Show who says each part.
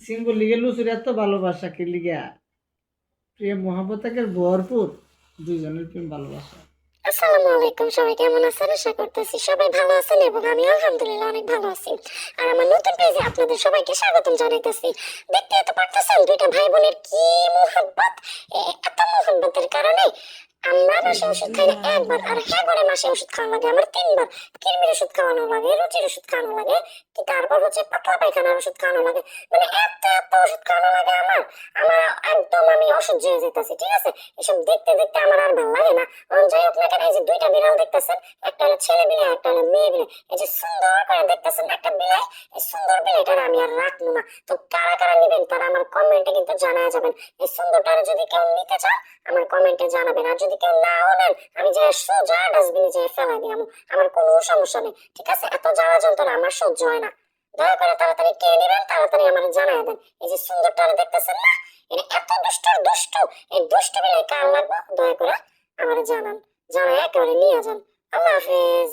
Speaker 1: Symbol লিগে লুচুর এত ভালোবাসা কে লিগা প্রেম মহাবতাকের ভরপুর দুইজনের প্রেম ভালোবাসা।
Speaker 2: আসসালামু আলাইকুম, সবাই কেমন আছেন? আশা করতেছি সবাই ভালো আছেন এবং আমি আলহামদুলিল্লাহ অনেক ভালো আছি। আর আমার নতুন পেজে আপনাদের সবাইকে স্বাগতম জানাইতেছি। দেখতে তো পারতেছেন দুইটা ভাই বোনের কি মোহাব্বত। এত মোহাব্বতের কারণে আমরা মাসে ওষুধ খাই না একবার, আর হ্যাঁ করে মাসে ওষুধ খাওয়ানো লাগে আমার তিনবার। কিরমির ওষুধ খাওয়ানো লাগে, রুচির ওষুধ খাওয়ানো লাগে, তারপর হচ্ছে পাতলা পায়খানার ওষুধ খাওয়ানো লাগে। মানে এত এত ওষুধ খাওয়ানো লাগে আমার আমার একদম আমি অসহ্য হয়ে যেতেছি। ঠিক আছে, এসব দেখতে দেখতে আমার আর ভালো লাগে না। যাই হোক না কেন, এই যে দুইটা বিড়াল দেখতেছেন, একটা হলো ছেলে বিলাই, একটা হলো মেয়ে বিলাই। এই যে সুন্দর করে দেখতেছেন একটা বিলাই, এই সুন্দর বিলাইটার আমি আর রাখবো না। তো কারা কারা নিবেন তারা আমার কমেন্টে কিন্তু জানা যাবেন। এই সুন্দরটারে যদি কেউ নিতে চান আমার কমেন্টে জানাবেন, আর যদি কেউ নাও নেন আমি যে সোজা ডাস্টবিনে যেয়ে ফেলাই দিই, আমার কোনো সমস্যা নেই। ঠিক আছে, এত জ্বালা যন্ত্রণা আমার সহ্য হয় না। দয়া করে তাড়াতাড়ি কে নেবেন তাড়াতাড়ি আমার জানাই দেন। এই যে সুন্দরটারে দেখতেছেন না, এটা এত দুষ্টর দুষ্ট, এই দুষ্ট বিলাই কার লাগবে দয়া করে আমার জানান, জানাই একেবারে নিয়ে যান। আল্লাহ হাফেজ।